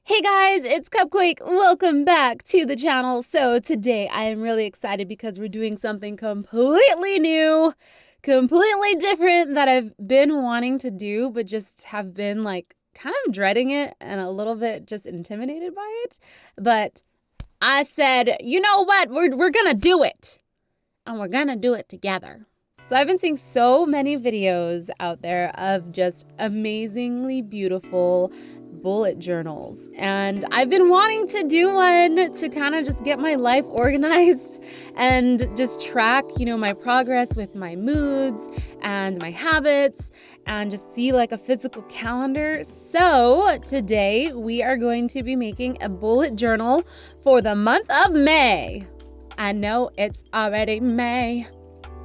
Hey guys, it's Cupquake. Welcome back to the channel. So today I am really excited because we're doing something completely new, completely different that I've been wanting to do, but just have been kind of dreading it and a little bit just intimidated by it. But I said, you know what? We're gonna do it. And we're gonna do it together. So I've been seeing so many videos out there of just amazingly beautiful bullet journals, and I've been wanting to do one to kind of just get my life organized and just track, my progress with my moods and my habits and just see like a physical calendar. So today we are going to be making a bullet journal for the month of May. I know it's already May.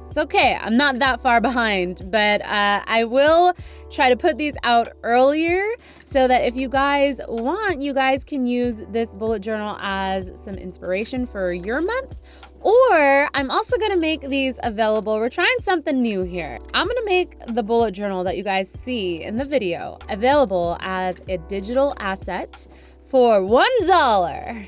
It's okay, I'm not that far behind, but I will try to put these out earlier so that if you guys want, you guys can use this bullet journal as some inspiration for your month. Or I'm also gonna make these available. We're trying something new here. I'm gonna make the bullet journal that you guys see in the video available as a digital asset for $1.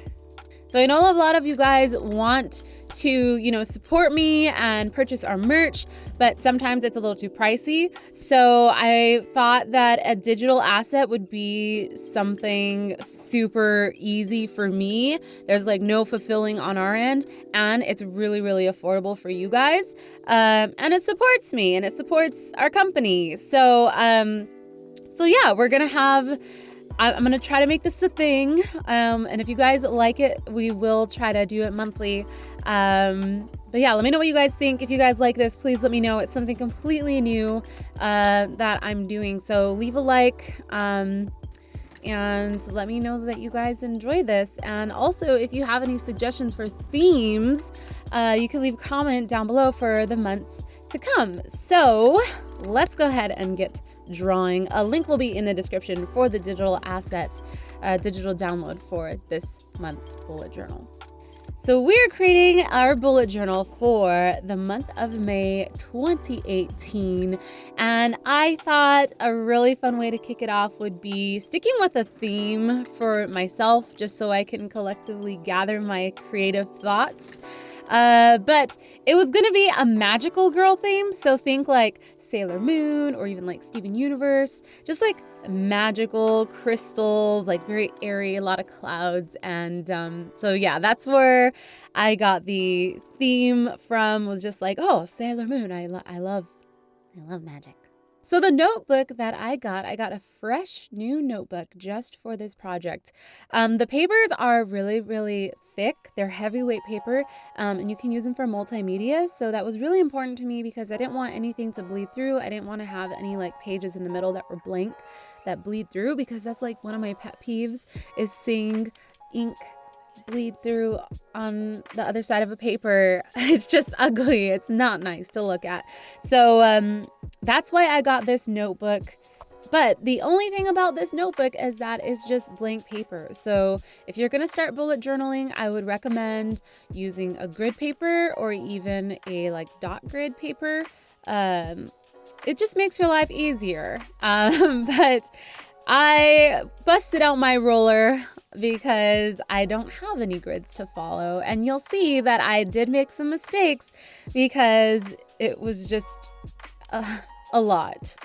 So I know a lot of you guys want to, support me and purchase our merch, but sometimes it's a little too pricey. So I thought that a digital asset would be something super easy for me. There's no fulfilling on our end, and it's really, really affordable for you guys. And it supports me and it supports our company. So yeah, we're gonna have I'm going to try to make this a thing, and if you guys like it, we will try to do it monthly. But yeah, let me know what you guys think. If you guys like this, please let me know. It's something completely new that I'm doing, so leave a like and let me know that you guys enjoy this. And also, if you have any suggestions for themes, you can leave a comment down below for the months to come. So let's go ahead and get drawing. A link will be in the description for the digital asset, digital download for this month's bullet journal. So we're creating our bullet journal for the month of May 2018, and I thought a really fun way to kick it off would be sticking with a theme for myself, just so I can collectively gather my creative thoughts. But it was gonna be a magical girl theme, so think like Sailor Moon or even like Steven Universe, just like magical crystals, very airy, a lot of clouds. And so yeah, that's where I got the theme from, was just oh, Sailor Moon. I love magic. So the notebook that I got a fresh new notebook just for this project. The papers are really, really thick. They're heavyweight paper, and you can use them for multimedia. So that was really important to me because I didn't want anything to bleed through. I didn't want to have any pages in the middle that were blank that bleed through, because that's one of my pet peeves, is seeing ink bleed through on the other side of a paper. It's just ugly. It's not nice to look at. So that's why I got this notebook. But the only thing about this notebook is that it's just blank paper. So if you're going to start bullet journaling, I would recommend using a grid paper or even a dot grid paper. It just makes your life easier. But I busted out my roller because I don't have any grids to follow. And you'll see that I did make some mistakes because it was just a lot.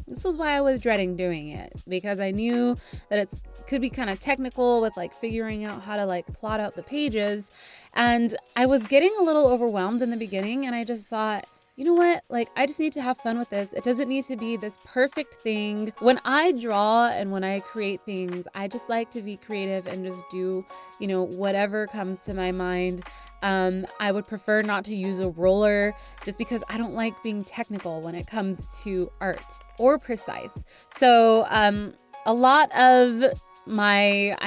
This was why I was dreading doing it, because I knew that it could be kind of technical with figuring out how to plot out the pages. And I was getting a little overwhelmed in the beginning, and I just thought, you know what? I just need to have fun with this. It doesn't need to be this perfect thing. When I draw and when I create things, I just like to be creative and just do, whatever comes to my mind. I would prefer not to use a roller just because I don't like being technical when it comes to art or precise. So a lot of my,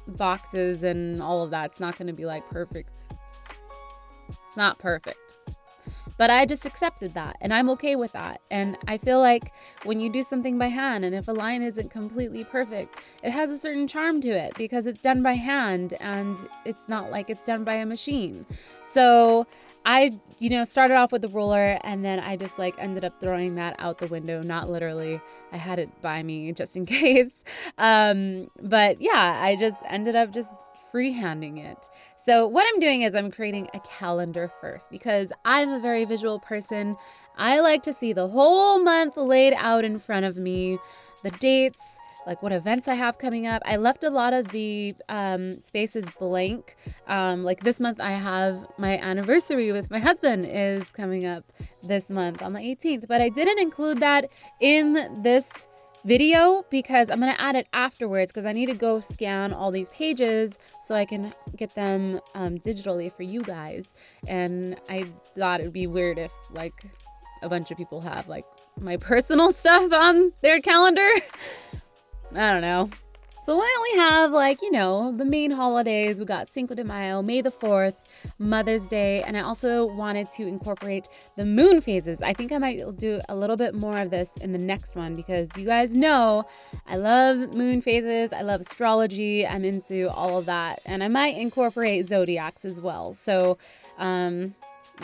boxes and all of that's not going to be perfect. It's not perfect. But I just accepted that, and I'm okay with that. And I feel like when you do something by hand, and if a line isn't completely perfect, it has a certain charm to it because it's done by hand and it's not it's done by a machine. So I, started off with the ruler, and then I just like ended up throwing that out the window. Not literally. I had it by me just in case. But yeah, I just ended up just freehanding it. So what I'm doing is I'm creating a calendar first because I'm a very visual person. I like to see the whole month laid out in front of me, the dates, like what events I have coming up. I left a lot of the spaces blank. Like this month I have my anniversary with my husband is coming up this month on the 18th, but I didn't include that in this video because I'm going to add it afterwards because I need to go scan all these pages so I can get them digitally for you guys. And I thought it would be weird if like a bunch of people have like my personal stuff on their calendar. I don't know. So we only have like, the main holidays. We got Cinco de Mayo, May the 4th, Mother's Day, and I also wanted to incorporate the moon phases. I think I might do a little bit more of this in the next one because you guys know I love moon phases. I love astrology. I'm into all of that. And I might incorporate zodiacs as well. So,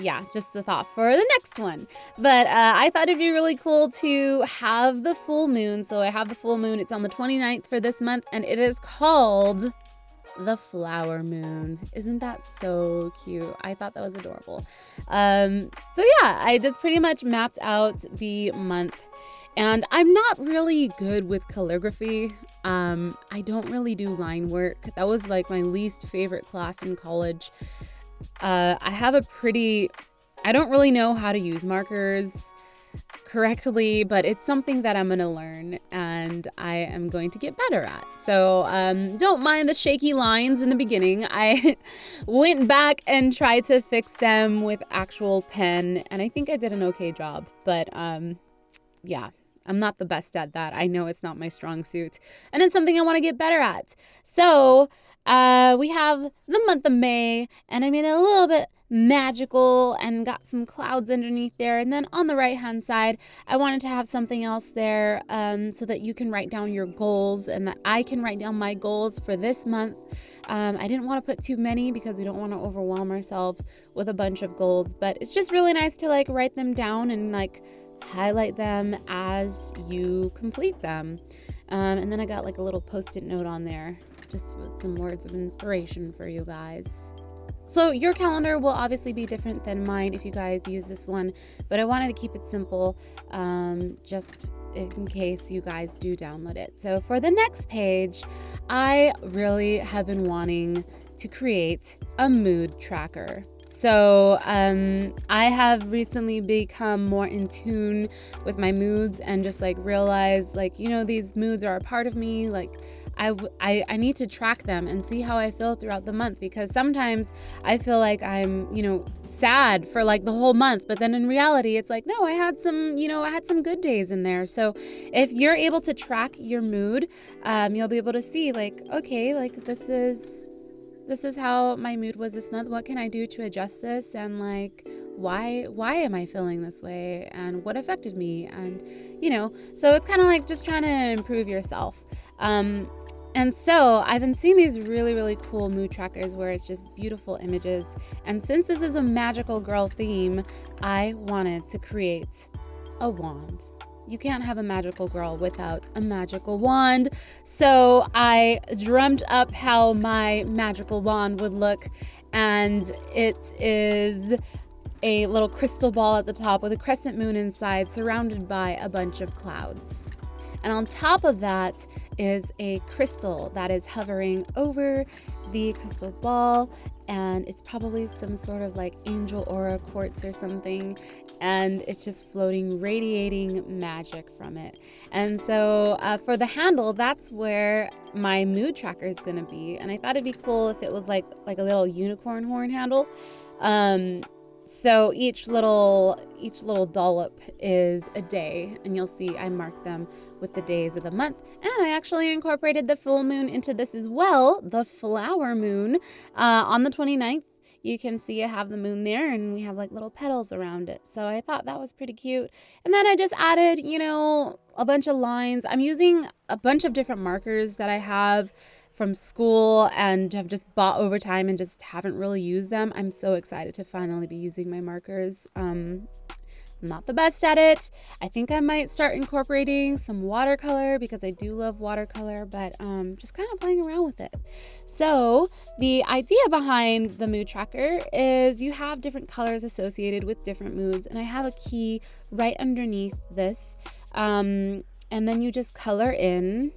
yeah, just the thought for the next one. But I thought it'd be really cool to have the full moon. So I have the full moon. It's on the 29th for this month, and it is called the flower moon. Isn't that so cute? I thought that was adorable. So yeah, I just pretty much mapped out the month. And I'm not really good with calligraphy. I don't really do line work. That was like my least favorite class in college. I don't really know how to use markers correctly, but it's something that I'm going to learn and I am going to get better at. So don't mind the shaky lines in the beginning. I went back and tried to fix them with actual pen, and I think I did an okay job. But yeah, I'm not the best at that. I know it's not my strong suit, and it's something I want to get better at. So we have the month of May, and I made it a little bit magical and got some clouds underneath there. And then on the right hand side, I wanted to have something else there so that you can write down your goals and that I can write down my goals for this month. I didn't want to put too many because we don't want to overwhelm ourselves with a bunch of goals, but it's just really nice to like write them down and like highlight them as you complete them. And then I got like a little post-it note on there just with some words of inspiration for you guys. So your calendar will obviously be different than mine if you guys use this one, but I wanted to keep it simple just in case you guys do download it. So for the next page, I really have been wanting to create a mood tracker. So I have recently become more in tune with my moods and just like realize like, these moods are a part of me. Like I need to track them and see how I feel throughout the month, because sometimes I feel like I'm, sad for like the whole month, but then in reality, it's like, no, I had some good days in there. So if you're able to track your mood, you'll be able to see like, okay, like this is how my mood was this month. What can I do to adjust this? And like, why am I feeling this way? And what affected me? And, so it's kind of like just trying to improve yourself. And so I've been seeing these really, really cool mood trackers where it's just beautiful images. And since this is a magical girl theme, I wanted to create a wand. You can't have a magical girl without a magical wand. So I dreamt up how my magical wand would look. And it is a little crystal ball at the top with a crescent moon inside, surrounded by a bunch of clouds. And on top of that is a crystal that is hovering over the crystal ball, and it's probably some sort of like angel aura quartz or something, and it's just floating, radiating magic from it. And so for the handle, that's where my mood tracker is gonna be, and I thought it'd be cool if it was like a little unicorn horn handle. So each little dollop is a day, and you'll see I marked them with the days of the month. And I actually incorporated the full moon into this as well, the flower moon. On the 29th, you can see I have the moon there, and we have like little petals around it. So I thought that was pretty cute. And then I just added, a bunch of lines. I'm using a bunch of different markers that I have from school and have just bought over time and just haven't really used them. I'm so excited to finally be using my markers. I'm not the best at it. I think I might start incorporating some watercolor because I do love watercolor, but just kind of playing around with it. So the idea behind the mood tracker is you have different colors associated with different moods, and I have a key right underneath this, and then you just color in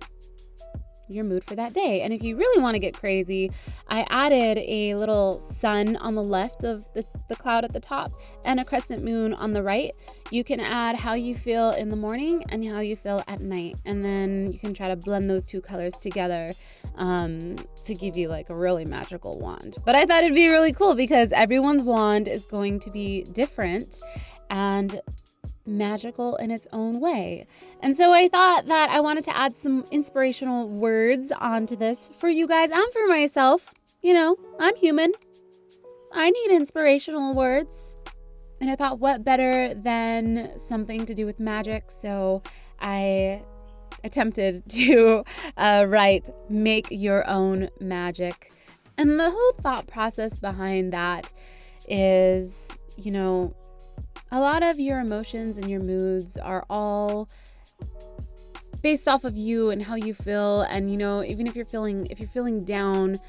your mood for that day. And if you really want to get crazy, I added a little sun on the left of the cloud at the top and a crescent moon on the right. You can add how you feel in the morning and how you feel at night, and then you can try to blend those two colors together to give you like a really magical wand. But I thought it'd be really cool because everyone's wand is going to be different and magical in its own way. And so I thought that I wanted to add some inspirational words onto this for you guys and for myself. You know, I'm human. I need inspirational words. And I thought, what better than something to do with magic? So I attempted to write "Make Your Own Magic." And the whole thought process behind that is, you know, a lot of your emotions and your moods are all based off of you and how you feel. And, you know, even if you're feeling down,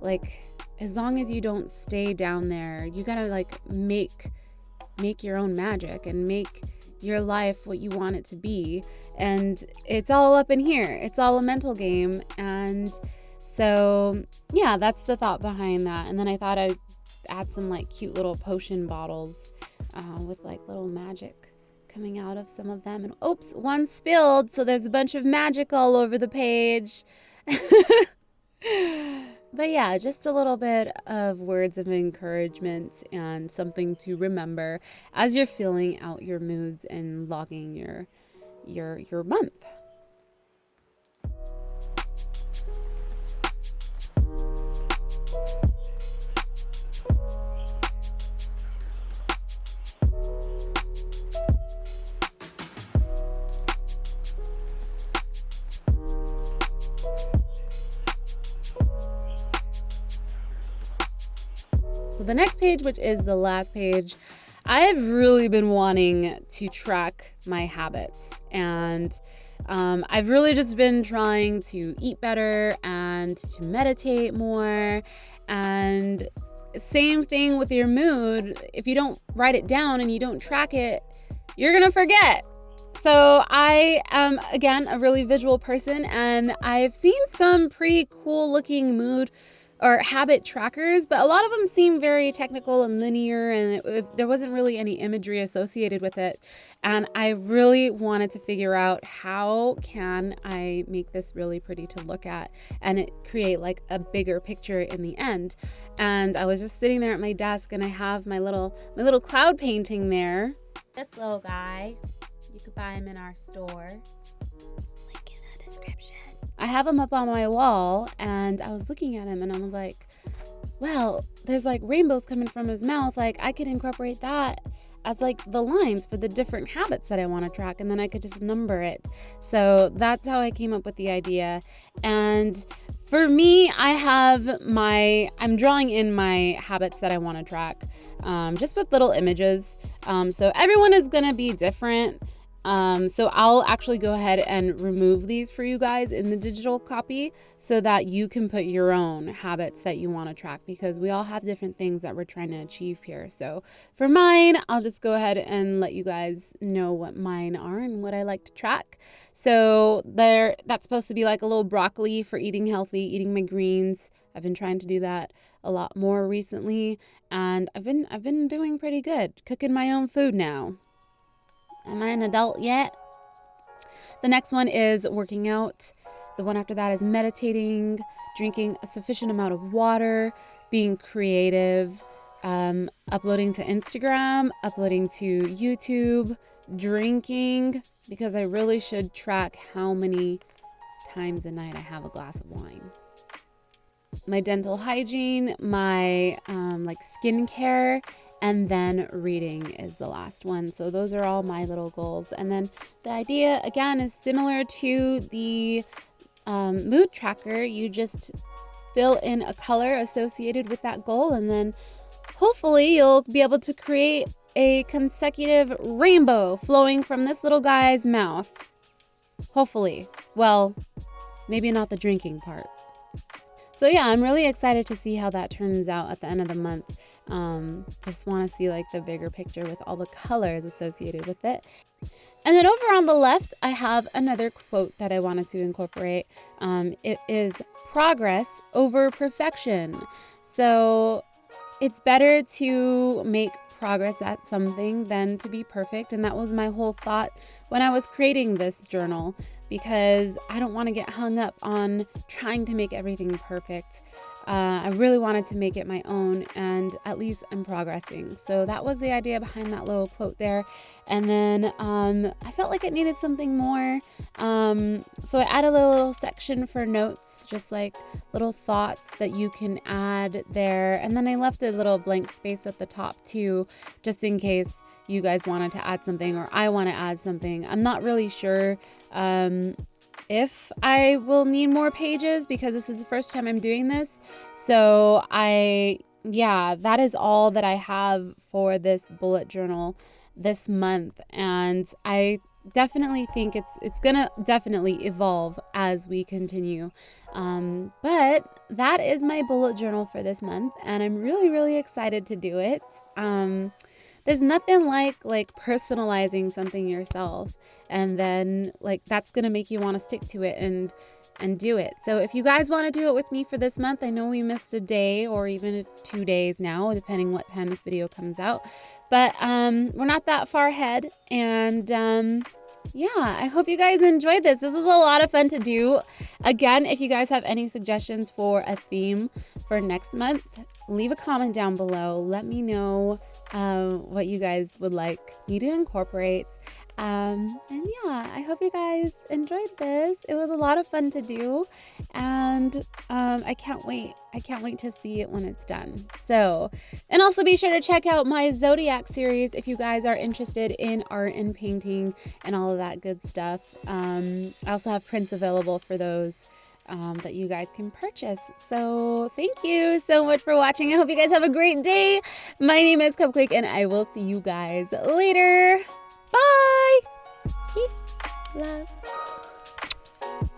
like, as long as you don't stay down there, you gotta like make your own magic and make your life what you want it to be. And it's all up in here. It's all a mental game. And so, yeah, that's the thought behind that. And then I thought I'd add some like cute little potion bottles with like little magic coming out of some of them. And oops, one spilled, so there's a bunch of magic all over the page. But yeah, just a little bit of words of encouragement and something to remember as you're filling out your moods and logging your month. So the next page, which is the last page, I've really been wanting to track my habits, and I've really just been trying to eat better and to meditate more. And same thing with your mood. If you don't write it down and you don't track it, you're gonna forget. So I am, again, a really visual person, and I've seen some pretty cool looking mood or habit trackers, but a lot of them seem very technical and linear, and there wasn't really any imagery associated with it. And I really wanted to figure out how can I make this really pretty to look at and it create like a bigger picture in the end. And I was just sitting there at my desk, and I have my little cloud painting there. This little guy, you could buy him in our store. Link in the description. I have him up on my wall, and I was looking at him and I was like, well, there's like rainbows coming from his mouth. Like I could incorporate that as like the lines for the different habits that I want to track, and then I could just number it. So that's how I came up with the idea. And for me, I'm drawing in my habits that I want to track, just with little images. So everyone is going to be different. So I'll actually go ahead and remove these for you guys in the digital copy so that you can put your own habits that you want to track, because we all have different things that we're trying to achieve here. So for mine, I'll just go ahead and let you guys know what mine are and what I like to track. So that's supposed to be like a little broccoli for eating healthy, eating my greens. I've been trying to do that a lot more recently, and I've been doing pretty good cooking my own food now. Am I an adult yet? The next one is working out. The one after that is meditating, drinking a sufficient amount of water, being creative, uploading to Instagram, uploading to YouTube, drinking, because I really should track how many times a night I have a glass of wine. My dental hygiene, my skincare, and then reading is the last one. So those are all my little goals. And then the idea, again, is similar to the mood tracker, you just fill in a color associated with that goal, and then hopefully you'll be able to create a consecutive rainbow flowing from this little guy's mouth. Hopefully. Well, maybe not the drinking part. So yeah, I'm really excited to see how that turns out at the end of the month. Just want to see like the bigger picture with all the colors associated with it. And then over on the left, I have another quote that I wanted to incorporate. It is progress over perfection. So it's better to make progress at something than to be perfect. And that was my whole thought when I was creating this journal, because I don't want to get hung up on trying to make everything perfect. I really wanted to make it my own, and at least I'm progressing. So that was the idea behind that little quote there. And then I felt like it needed something more. So I added a little section for notes, just like little thoughts that you can add there. And then I left a little blank space at the top too, just in case you guys wanted to add something or I want to add something. I'm not really sure if I will need more pages, because this is the first time I'm doing this. So that is all that I have for this bullet journal this month. And I definitely think it's gonna definitely evolve as we continue. But that is my bullet journal for this month, and I'm really, really excited to do it. There's nothing like personalizing something yourself, and then that's gonna make you want to stick to it and do it. So if you guys want to do it with me for this month, I know we missed a day or even 2 days now, depending what time this video comes out, but we're not that far ahead. And I hope you guys enjoyed this. This was a lot of fun to do. Again, if you guys have any suggestions for a theme for next month, leave a comment down below. Let me know what you guys would like me to incorporate. I hope you guys enjoyed this. It was a lot of fun to do, and I can't wait to see it when it's done. So, and also be sure to check out my Zodiac series if you guys are interested in art and painting and all of that good stuff. I also have prints available for those that you guys can purchase. So thank you so much for watching. I hope you guys have a great day. My name is Cupquake, and I will see you guys later. Bye. Peace, love.